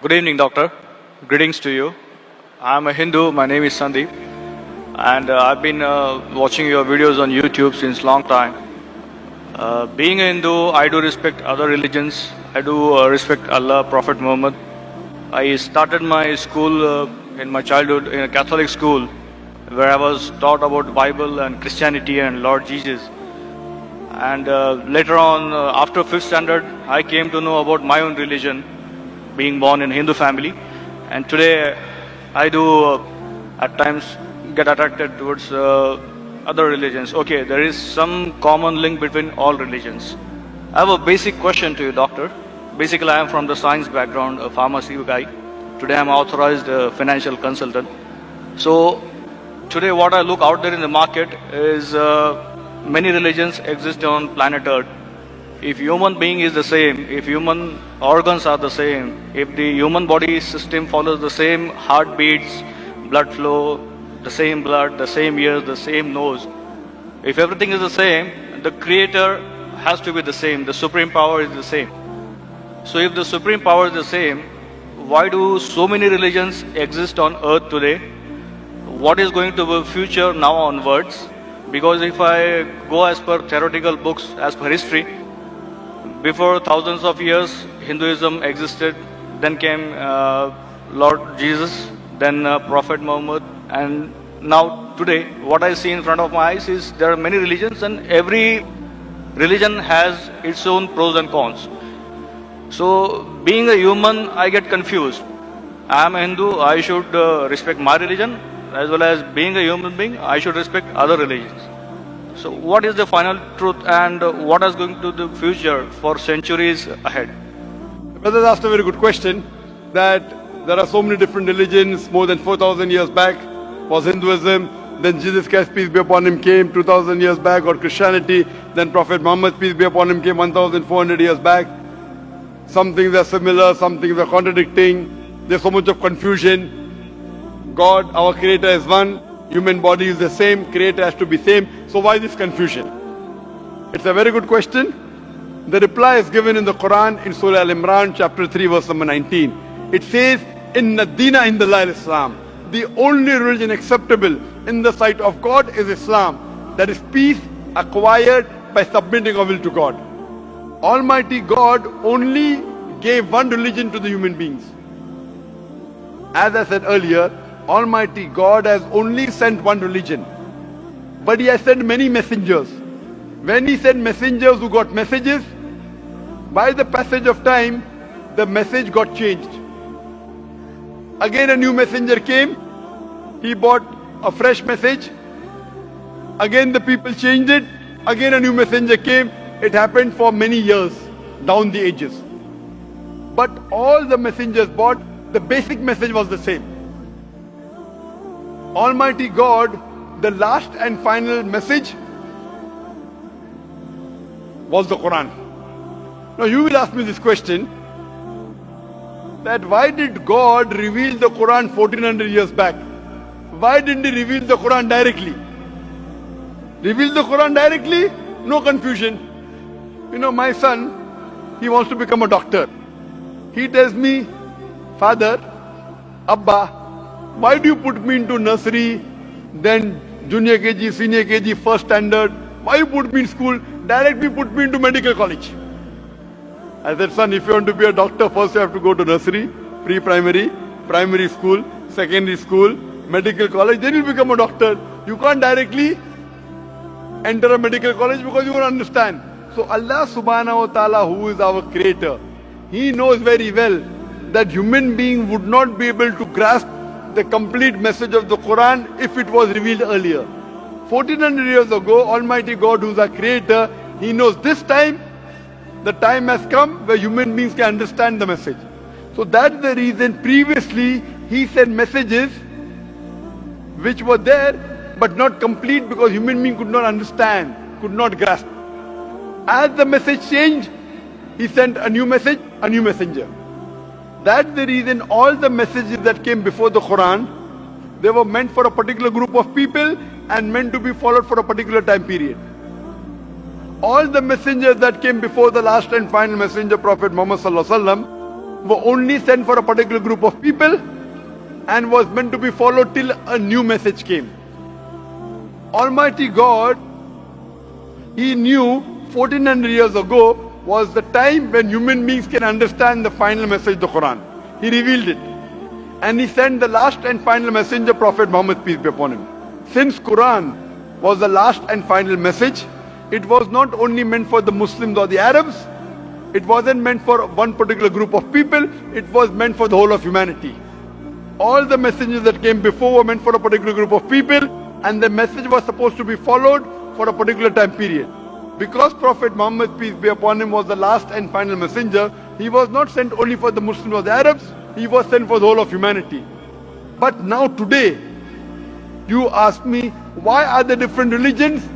Good evening, doctor. Greetings to you. I'm a Hindu. My name is Sandeep, and I've been watching your videos on YouTube since long time. Being a Hindu, I do respect other religions. I do respect Allah, Prophet Muhammad. I started my school in my childhood in a Catholic school, where I was taught about Bible and Christianity and Lord Jesus. And later on, after fifth standard, I came to know about my own religion, being born in a Hindu family. And today, I do at times get attracted towards other religions. Okay, there is some common link between all religions. I have a basic question to you, doctor. Basically, I am from the science background, a pharmacy guy. Today, I am authorized financial consultant. So, today, what I look out there in the market is many religions exist on planet Earth. If human being is the same, if human organs are the same, if the human body system follows the same heartbeats, blood flow, the same blood, the same ears, the same nose, if everything is the same, the creator has to be the same, the supreme power is the same. So if the supreme power is the same, why do so many religions exist on earth today? What is going to be future now onwards? Because if I go as per theoretical books, as per history, before thousands of years, Hinduism existed. Then came Lord Jesus, then Prophet Muhammad, and now today, what I see in front of my eyes is there are many religions, and every religion has its own pros and cons. So, being a human, I get confused. I am a Hindu, I should respect my religion, as well as being a human being, I should respect other religions. So what is the final truth, and what is going to the future for centuries ahead? Brother asked a very good question, that there are so many different religions. More than 4,000 years back was Hinduism, then Jesus Christ, peace be upon him, came 2,000 years back, or Christianity, then Prophet Muhammad, peace be upon him, came 1,400 years back. Some things are similar, some things are contradicting. There's so much of confusion. God, our creator, is one. Human body is the same, creator has to be same. So why this confusion? It's a very good question. The reply is given in the Quran in Surah Al-Imran, chapter 3, verse number 19. It says, Inna Dina Indallah Islam. The only religion acceptable in the sight of God is Islam. That is peace acquired by submitting our will to God. Almighty God only gave one religion to the human beings. As I said earlier, Almighty God has only sent one religion, but He has sent many messengers. When He sent messengers who got messages, by the passage of time, the message got changed. Again a new messenger came, he brought a fresh message. Again the people changed it, again a new messenger came. It happened for many years, down the ages. But all the messengers brought, the basic message was the same. Almighty God, the last and final message was the Quran. Now you will ask me this question, that why did God reveal the Quran 1400 years back? Why didn't He reveal the Quran directly? Reveal the Quran directly? No confusion. You know, my son, he wants to become a doctor. He tells me, Father, Abba, why do you put me into nursery, then junior KG, senior KG, first standard? Why you put me in school? Directly put me into medical college. I said, son, if you want to be a doctor, first you have to go to nursery, pre-primary, primary school, secondary school, medical college, then you become a doctor. You can't directly enter a medical college because you won't understand. So Allah subhanahu wa ta'ala, who is our creator, He knows very well that human being would not be able to grasp the complete message of the Quran if it was revealed earlier. 1400 years ago, Almighty God, who is our creator, He knows this time, the time has come where human beings can understand the message. So that's the reason previously He sent messages which were there but not complete, because human being could not understand, could not grasp. As the message changed, He sent a new message, a new messenger. That's the reason all the messages that came before the Quran, they were meant for a particular group of people and meant to be followed for a particular time period. All the messengers that came before the last and final messenger, Prophet Muhammad Sallallahu Alaihi Wasallam, were only sent for a particular group of people and was meant to be followed till a new message came. Almighty God, He knew 1400 years ago was the time when human beings can understand the final message of the Quran. He revealed it. And He sent the last and final messenger, Prophet Muhammad, peace be upon him. Since Quran was the last and final message, it was not only meant for the Muslims or the Arabs, it wasn't meant for one particular group of people, it was meant for the whole of humanity. All the messages that came before were meant for a particular group of people, and the message was supposed to be followed for a particular time period. Because Prophet Muhammad, peace be upon him, was the last and final messenger, he was not sent only for the Muslims or the Arabs, he was sent for the whole of humanity. But now today, you ask me, why are there different religions?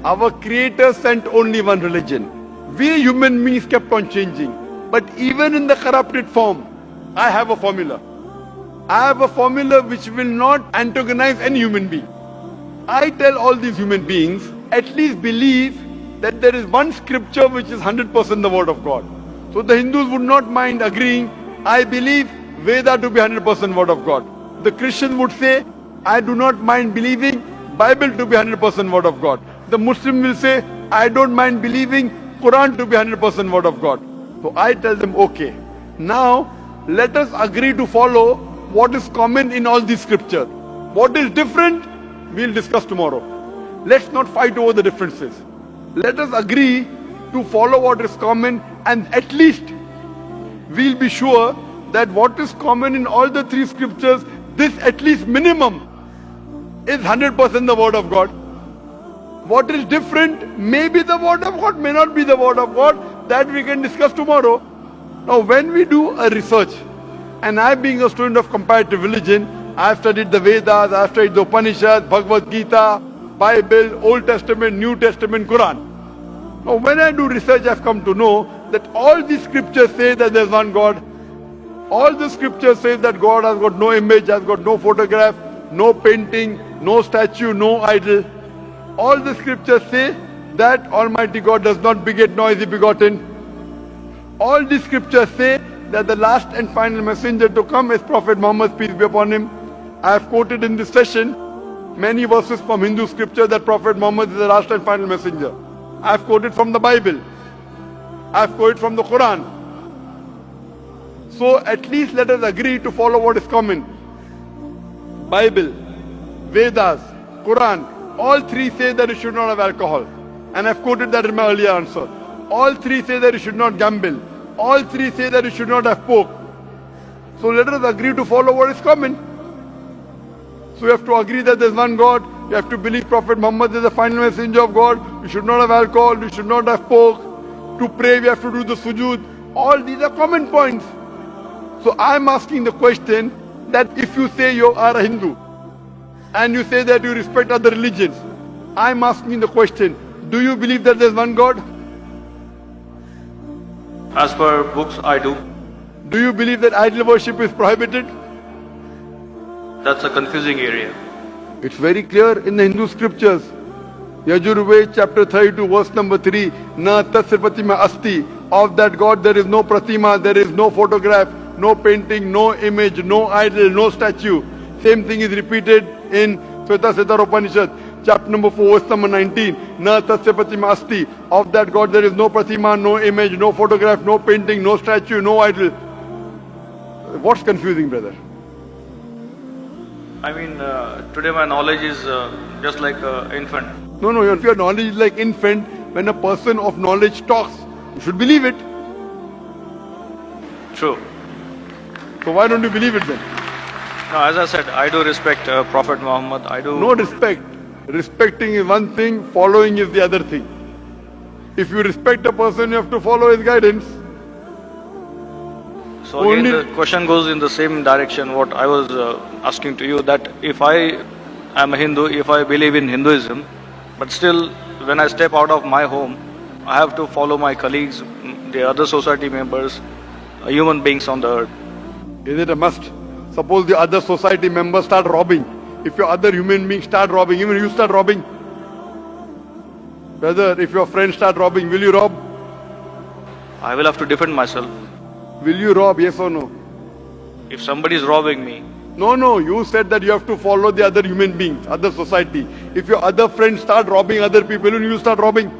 Our Creator sent only one religion. We human beings kept on changing. But even in the corrupted form, I have a formula. I have a formula which will not antagonize any human being. I tell all these human beings, at least believe that there is one scripture which is 100% the word of God. So the Hindus would not mind agreeing, I believe Veda to be 100% word of God. The Christians would say, I do not mind believing Bible to be 100% word of God. The Muslim will say, I don't mind believing Quran to be 100% word of God. So I tell them, okay, now let us agree to follow what is common in all these scriptures. What is different, we'll discuss tomorrow. Let's not fight over the differences. Let us agree to follow what is common, and at least we'll be sure that what is common in all the three scriptures, this at least minimum is 100% the word of God. What is different may be the word of God, may not be the word of God. That we can discuss tomorrow. Now when we do a research, and I being a student of comparative religion, I have studied the Vedas, I have studied the Upanishads, Bhagavad Gita, Bible, Old Testament, New Testament, Quran. Now when I do research, I have come to know that all these scriptures say that there is one God. All the scriptures say that God has got no image, has got no photograph, no painting, no statue, no idol. All the scriptures say that Almighty God does not beget nor is He begotten. All the scriptures say that the last and final messenger to come is Prophet Muhammad, peace be upon him. I have quoted in this session many verses from Hindu scripture that Prophet Muhammad is the last and final messenger. I have quoted from the Bible. I have quoted from the Quran. So at least let us agree to follow what is common. Bible, Vedas, Quran, all three say that you should not have alcohol. And I have quoted that in my earlier answer. All three say that you should not gamble. All three say that you should not have pork. So let us agree to follow what is common. So you have to agree that there is one God. You have to believe Prophet Muhammad is the final messenger of God. You should not have alcohol. You should not have pork. To pray, we have to do the sujood. All these are common points. So I am asking the question that if you say you are a Hindu and you say that you respect other religions, I am asking the question, do you believe that there is one God? As per books, I do. Do you believe that idol worship is prohibited? That's a confusing area. It's very clear in the Hindu scriptures. Yajurved chapter 32 verse number 3. Na tasya pratima asti. Of that God there is no pratima, there is no photograph, no painting, no image, no idol, no statue. Same thing is repeated in Shveta Upanishad, chapter number 4, verse number 19. Na tasya pratima asti. Of that God there is no pratima, no image, no photograph, no painting, no statue, no idol. What's confusing, brother? I mean, today my knowledge is just like an infant. No, if your knowledge is like infant, when a person of knowledge talks, you should believe it. True. So why don't you believe it then? No, as I said, I do respect Prophet Muhammad. I do. No respect. Respecting is one thing, following is the other thing. If you respect a person, you have to follow his guidance. So again, the question goes in the same direction what I was asking to you, that if I am a Hindu, if I believe in Hinduism, but still when I step out of my home, I have to follow my colleagues, the other society members, human beings on the earth. Is it a must? Suppose the other society members start robbing. If your other human beings start robbing, even you start robbing. Brother, if your friends start robbing, will you rob? I will have to defend myself. Will you rob, yes or no? If somebody is robbing me, No, you said that you have to follow the other human beings, other society. If your other friends start robbing other people, will you start robbing?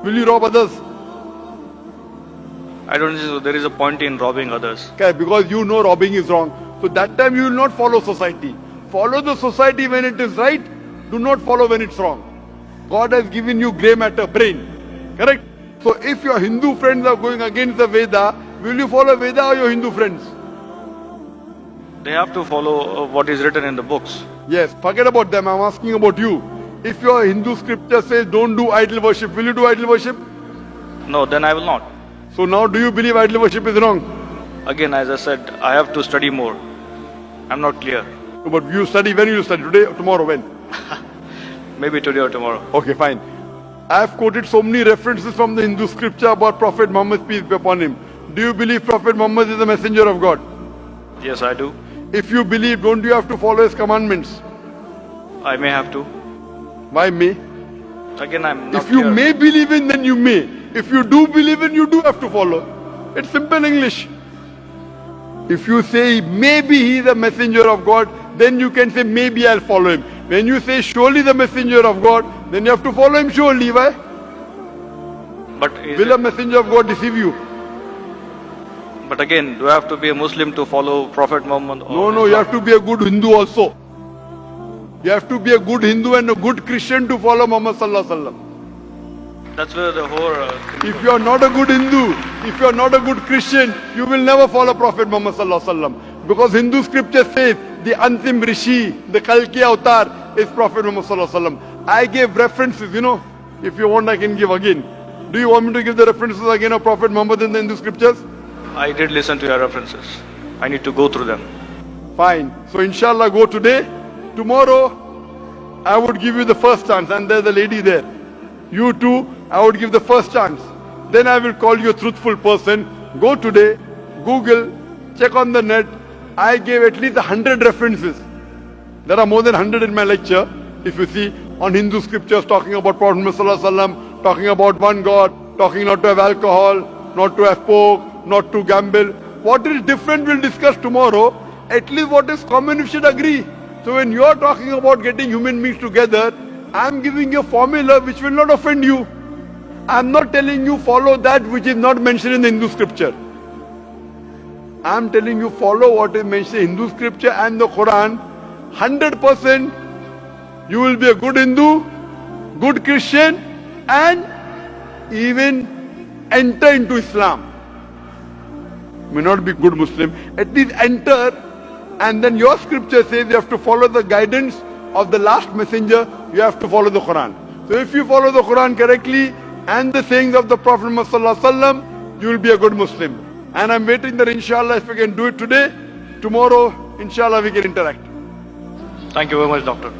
Will you rob others? I don't think there is a point in robbing others. Okay, because you know robbing is wrong. So that time you will not follow society. Follow the society when it is right. Do not follow when it's wrong. God has given you grey matter, brain. Correct? So if your Hindu friends are going against the Veda, will you follow Veda or your Hindu friends? They have to follow what is written in the books. Yes, forget about them. I'm asking about you. If your Hindu scripture says don't do idol worship, will you do idol worship? No, then I will not. So now do you believe idol worship is wrong? Again, as I said, I have to study more. I'm not clear. But you study, when you study? Today or tomorrow? When? Maybe today or tomorrow. Okay, fine. I have quoted so many references from the Hindu scripture about Prophet Muhammad, peace be upon him. Do you believe Prophet Muhammad is the messenger of God? Yes, I do. If you believe, don't you have to follow his commandments? I may have to. Why may? Again, I'm not If you clear. may believe in, then you may. If you do believe in, you do have to follow. It's simple English. If you say maybe he is a messenger of God, then you can say maybe I'll follow him. When you say surely the messenger of God, then you have to follow him surely. Why? But, is Will it- a messenger of God deceive you? but again, do I have to be a Muslim to follow Prophet Muhammad? or No, you Islam? have to be a good Hindu also. You have to be a good Hindu and a good Christian to follow Muhammad Sallallahu Alaihi Wasallam. That's where the whole thing If you are not a good Hindu, if you are not a good Christian, you will never follow Prophet Muhammad Sallallahu Alaihi Wasallam. Because Hindu scripture says the Antim Rishi, the Kalki Avatar is Prophet Muhammad Sallallahu Alaihi Wasallam. I gave references, if you want I can give again. Do you want me to give the references again of Prophet Muhammad in the Hindu scriptures? I did listen to your references. I need to go through them. Fine. So inshallah go today. Tomorrow I would give you the first chance and there's a lady there. You too, I would give the first chance. Then I will call you a truthful person. Go today, Google, check on the net. I gave at least 100 references. There are more than 100 in my lecture. If you see on Hindu scriptures talking about Prophet Muhammad Sallallahu Alaihi Wasallam, talking about one God, talking not to have alcohol, not to have pork, not to gamble. What is different we'll discuss tomorrow. At least what is common we should agree. So when you are talking about getting human beings together, I am giving you a formula which will not offend you. I am not telling you follow that which is not mentioned in the Hindu scripture. I am telling you follow what is mentioned in Hindu scripture and the Quran. 100% you will be a good Hindu, good Christian and even enter into Islam. May not be good Muslim, at least enter, and then your scripture says you have to follow the guidance of the last messenger, you have to follow the Quran. So if you follow the Quran correctly and the sayings of the Prophet Muhammad Sallallahu Alaihi Wasallam, you will be a good Muslim. And I'm waiting that inshallah if we can do it today, tomorrow inshallah we can interact. Thank you very much, doctor.